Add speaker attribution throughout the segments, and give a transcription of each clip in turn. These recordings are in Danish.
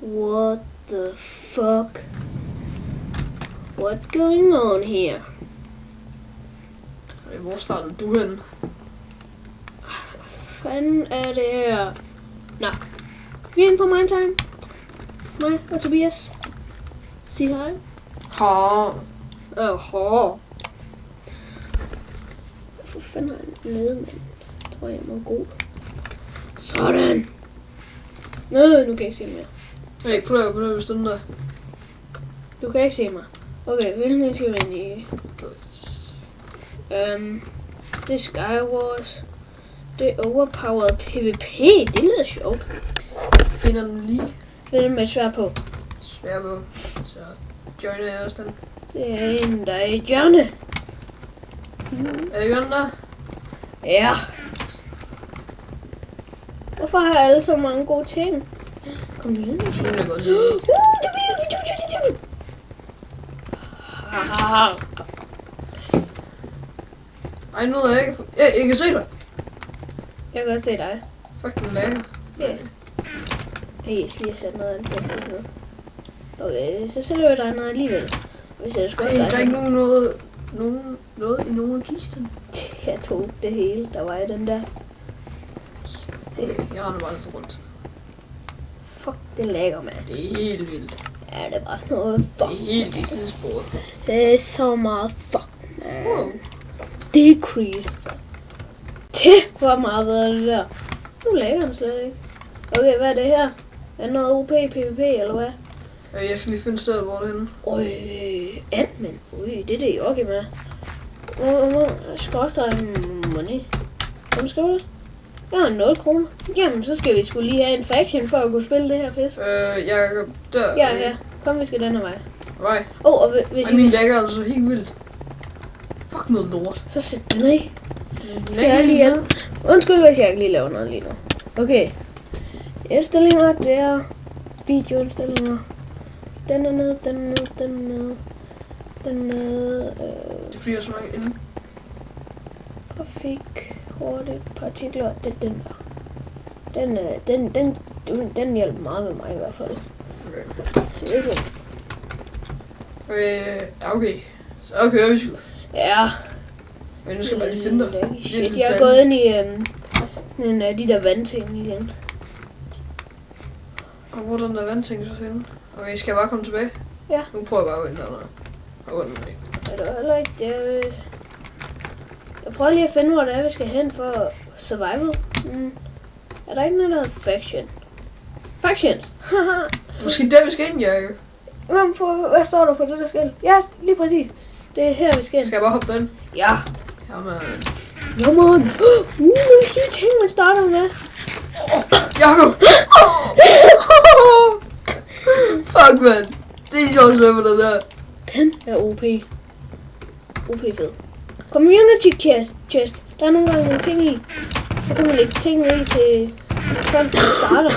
Speaker 1: What the fuck? What's going on here?
Speaker 2: Hvor startede du henne?
Speaker 1: Fanden er det her? Nå, vi er inde på Mindtime. Mig og Tobias. Sig hej.
Speaker 2: Ha.
Speaker 1: Hvorfor fanden har jeg en ledemand? Jeg tror, jeg må gå. Sådan. Nå, nu kan jeg ikke se mere.
Speaker 2: Hey, prøv at bestemme dig.
Speaker 1: Du kan ikke se mig. Okay, hvilken skal vi ind i? Det er Skywars. Det er overpowered PvP. Det lyder sjovt.
Speaker 2: Jeg finder den lige.
Speaker 1: Det er med svær på.
Speaker 2: Svær på. Så joiner jeg også den.
Speaker 1: Det er en, der er i hjørne.
Speaker 2: Er det Jørgen der?
Speaker 1: Ja. Hvorfor har jeg alle så mange gode ting? Kom igen.
Speaker 2: Det er godt lide. Ej, nu er jeg ikke. Jeg kan se dig.
Speaker 1: Jeg kan også se dig.
Speaker 2: Fuck, den lækker.
Speaker 1: Ja. Hey, jeg skal lige have sat noget af det her sådan noget. Okay, så sætter jeg dig noget alligevel. Hvis jeg skulle
Speaker 2: Ej,
Speaker 1: have
Speaker 2: der er ikke noget i nogen af kisten.
Speaker 1: Jeg tog det hele, der var i den der.
Speaker 2: Jeg render bare lidt rundt.
Speaker 1: Fuck, det er lækker, mand.
Speaker 2: Det er helt vildt.
Speaker 1: Ja, det er bare sådan noget fuck.
Speaker 2: Det er helt vildt sporet.
Speaker 1: Det er så meget fuck, man.
Speaker 2: Wow.
Speaker 1: Decreased. Det var meget bedre, det der. Nu lægger den slet ikke. Okay, hvad er det her? Er det noget OP, PvP, eller hvad?
Speaker 2: Jeg skal lige finde stedet, hvor det er henne.
Speaker 1: Admin. Det er det, jeg okay med. Hvor skorster money? Hvem skal det? Jeg har 0 kroner. Jamen, så skal vi sgu lige have en faction for at kunne spille det her pis.
Speaker 2: Jeg der.
Speaker 1: Ja. Kom, vi skal den her vej.
Speaker 2: Vej.
Speaker 1: Og hvis I
Speaker 2: min dækker er altså helt vildt. Fuck noget lort.
Speaker 1: så sæt den af. Skal jeg lige have? Undskyld, hvis jeg ikke lige laver noget lige nu. Okay. Indstillinger, det er videoindstillinger. Den er nede.
Speaker 2: Det er fordi, jeg er så mange inde.
Speaker 1: Trafik, hurtigt, partikler, den der. Den hjælper meget med mig i hvert fald.
Speaker 2: Okay. Så kører vi sgu.
Speaker 1: Ja.
Speaker 2: Men nu skal jeg bare lige finde dig.
Speaker 1: Shit, jeg er gået ind i sådan en af de der vandting igen.
Speaker 2: Og hvor er den der vandting så henne? Okay, skal jeg bare komme tilbage?
Speaker 1: Ja.
Speaker 2: Nu prøver jeg bare at gå ind der. Og den væk.
Speaker 1: Er det heller ikke det? Jeg prøver lige at finde, hvor det er, vi skal hen for survival. Er der ikke noget, der hedder faction? Factions! Haha!
Speaker 2: Måske der vi skal ind, Jacob.
Speaker 1: Hvad står der på det der skal? Ja, lige præcis. Det er her, vi skal ind.
Speaker 2: Skal jeg bare hoppe derind?
Speaker 1: Ja.
Speaker 2: Jamen.
Speaker 1: Nogle syge ting, man starter med.
Speaker 2: Jacob! Fuck, man. Det er sjovt at med det der.
Speaker 1: Den er OP. OP fed. Community chest. Der er nogle gange nogle ting i. Så kan man lægge ting i til folk, der starter.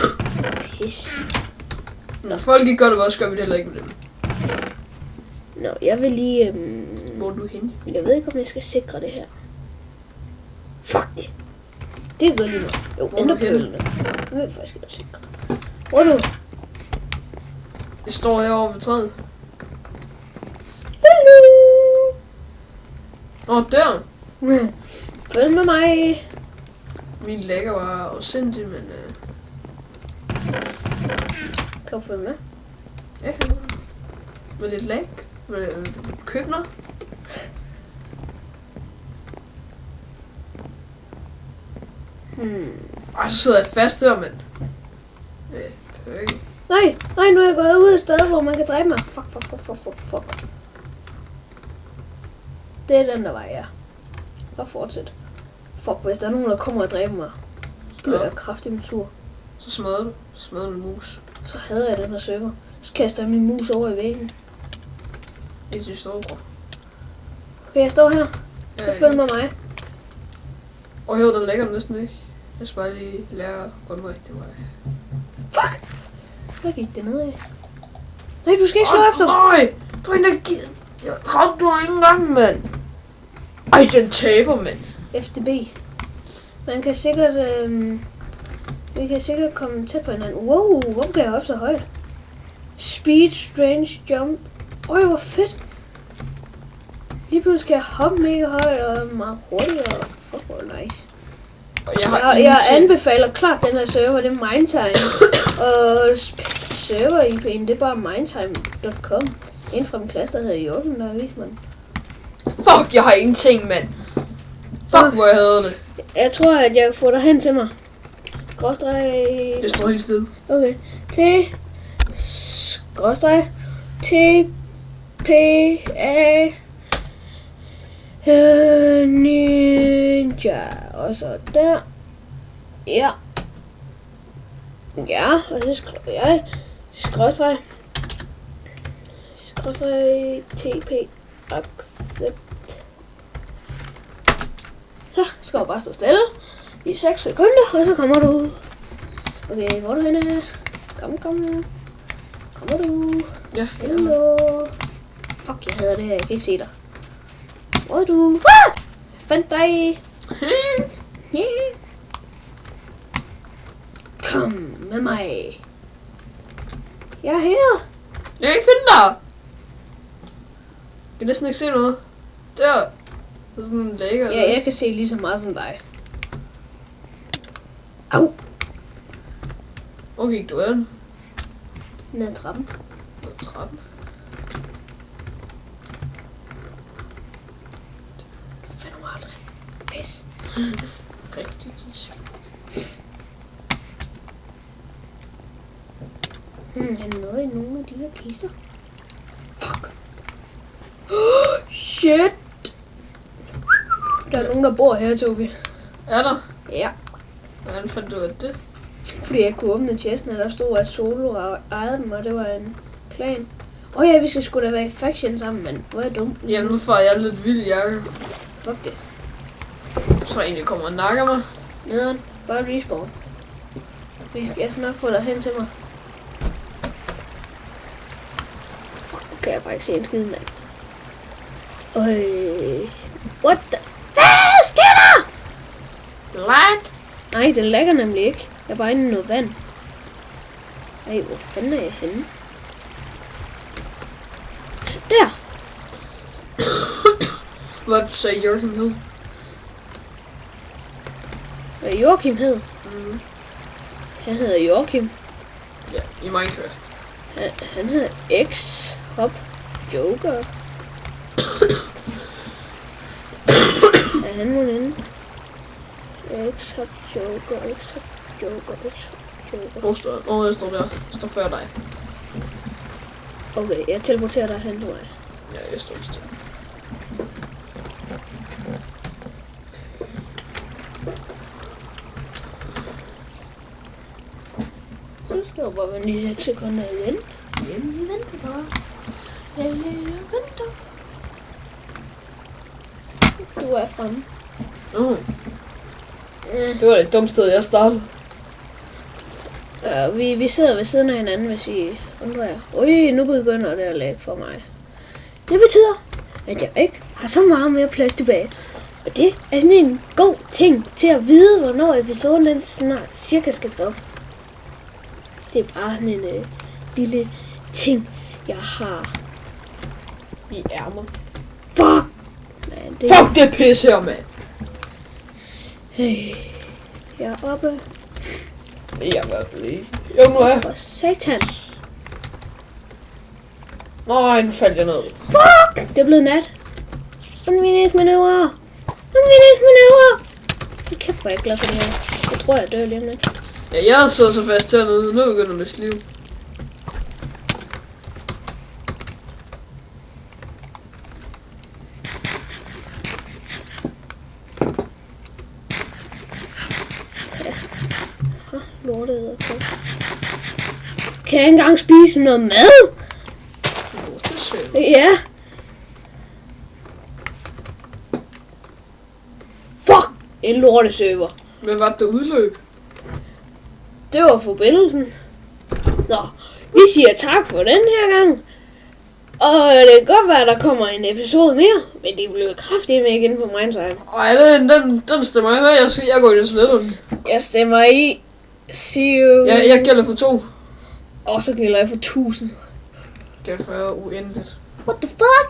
Speaker 1: Pis.
Speaker 2: Når folk ikke gør det, så gør vi det heller ikke med dem.
Speaker 1: Nå, jeg vil lige...
Speaker 2: Hvor er du henne?
Speaker 1: Jeg ved ikke, om jeg skal sikre det her. Fuck det. Det er godt lige meget. Jo, ændre pølene. Jeg vil faktisk godt sikre. Hvor er du?
Speaker 2: Det står herovre ved træet.
Speaker 1: Hallo!
Speaker 2: Der.
Speaker 1: Følg med mig.
Speaker 2: Min lækker var også sindssygt, men...
Speaker 1: Kan du følge med?
Speaker 2: Ja, med lidt lag. Med købner. Ej, så sidder jeg fast her, mand.
Speaker 1: Nej, nu er jeg gået ud af stedet, hvor man kan dræbe mig. Fuck. Det er den der vej, ja. Og fortsæt. Fuck, hvis der er nogen, der kommer og dræber mig, så bliver jeg kraftigt sur.
Speaker 2: Så smadrer du en mus.
Speaker 1: Så hader jeg den her server. Så kaster jeg min mus over i væggen.
Speaker 2: Det synes jeg bra.
Speaker 1: Okay, jeg står her. Så følg med mig.
Speaker 2: Og her, der lægger den næsten ikke. Jeg skal bare lige lære at gå den rigtige vej.
Speaker 1: Fuck! Hvad gik det ned af? Nej, du skal ikke slå efter!
Speaker 2: Nej! Du er ikke... Jeg ramte du ikke engang, mand! Ej, den taber, mand!
Speaker 1: FDB. Man kan sikkert... vi kan sikkert komme tæt på hinanden. Wow, hvorfor kan jeg op så højt? Speed, strange, jump. Øj, hvor fedt. Lige pludselig kan jeg hoppe mega højt og meget hurtigere. Fuck, hvor nice.
Speaker 2: Og
Speaker 1: Jeg anbefaler klart den her server, det er Mindtime. Og server IP'en, det er bare mindtime.com. En fra min klasse, der hedder Jorgen, der har vist mig.
Speaker 2: Fuck, jeg har ingenting, mand. Fuck, hvor jeg havde det.
Speaker 1: Jeg tror, at jeg kan få dig hen til mig. Skråstreg...
Speaker 2: Jeg står helt stille.
Speaker 1: Okay. Skråstreg... P... A... Ninja. Og så der. Ja. Ja, og så skriver jeg skråstreg TP accept. Så skal du bare stå stille i 6 sekunder, og så kommer du. Okay, hvor er du henne? Kom. Kommer du?
Speaker 2: Ja,
Speaker 1: Hello. Fuck, jeg hader det her, jeg kan ikke se dig. Hvor er du? Ah! Jeg fandt dig. Kom med mig. Jeg er her.
Speaker 2: Jeg kan ikke finde dig. Jeg kan næsten ikke se noget. Der. Der er sådan en lækker.
Speaker 1: Ja, jeg kan se lige så meget som dig. Au.
Speaker 2: Hvor gik du hen?
Speaker 1: Ned ad trappen.
Speaker 2: Ned ad trappen.
Speaker 1: Du finder mig aldrig. Pis.
Speaker 2: Rigtig.
Speaker 1: Jeg nåede i nogle af de her kister. Fuck. Shit. Der er nogen, der bor her, Tobi.
Speaker 2: Er der?
Speaker 1: Ja.
Speaker 2: Hvordan fandt du af det?
Speaker 1: Fordi jeg kunne åbne chesten, og der stod, at Solo ejede dem, og det var en klan. Ja, vi skal sgu da være i faction sammen, men hvor er jeg dum.
Speaker 2: Jamen, nu får jeg lidt vild jakke.
Speaker 1: Fuck det.
Speaker 2: Så der egentlig kommer og nakker mig.
Speaker 1: Nederen. Bare respawn. Jeg skal nok få dig hen til mig. Fuck, nu kan jeg bare ikke se en skid, mand. What the... Hvad sker der?
Speaker 2: Lag!
Speaker 1: Nej, den lægger nemlig ikke. Jeg er bare inde i noget vand. Ej, hvor fanden er jeg henne? Der!
Speaker 2: Hvad du sagde Jørgen hed?
Speaker 1: Hvad Joachim hed? Han hedder Joachim.
Speaker 2: Ja, i Minecraft.
Speaker 1: Han hedder X-Hop Joker. Er han nogen inde? X-Hop Joker, X-Hop Joker, X-Hop Joker.
Speaker 2: Hvor står han? Jeg står der. Jeg står før dig.
Speaker 1: Okay, jeg teleporterer dig hen til mig.
Speaker 2: Ja, jeg står stille.
Speaker 1: Så skal jeg bare vente i 6 sekunder igen.
Speaker 2: Jamen, jeg venter bare.
Speaker 1: Jeg venter. Du er fremme.
Speaker 2: Det var et dumt sted, jeg startede.
Speaker 1: Vi sidder ved siden af hinanden, hvis I undrer jer. Nu begynder det at lægge for mig. Det betyder, at jeg ikke har så meget mere plads tilbage. Og det er sådan en god ting til at vide, hvornår episoden den snart cirka skal stoppe. Det er bare sådan en lille ting, jeg har
Speaker 2: I ærmet.
Speaker 1: Fuck! Man, det
Speaker 2: Fuck det pis her, mand!
Speaker 1: Hey. Jeg er oppe.
Speaker 2: Det er jeg i hvert fald ikke. Jo, nu er jeg.
Speaker 1: For satan.
Speaker 2: Nej, nu faldt jeg ned.
Speaker 1: Fuck! Det er blevet nat. Undvigningsmanøvre. Undvigningsmanøvre. Hold kæft, hvor er jeg glad for det her. Jeg tror, jeg dør lige om lidt.
Speaker 2: Ja, jeg sidder så fast hernede. Nu begynder mit liv.
Speaker 1: Lortet. Kan jeg engang spise noget mad? Ja. Fuck! En lorteserver.
Speaker 2: Men var det udløb?
Speaker 1: Det var forbindelsen. Nå, vi siger tak for den her gang. Og det kan godt være, at der kommer en episode mere, men det bliver kraftigt med igen på Mindtime.
Speaker 2: Ej, den stemmer jeg. Jeg går i det slet.
Speaker 1: Jeg stemmer i. See you.
Speaker 2: Ja, jeg gælder for 2.
Speaker 1: Og så gælder jeg for 1000.
Speaker 2: Gæld for uendeligt.
Speaker 1: What the fuck?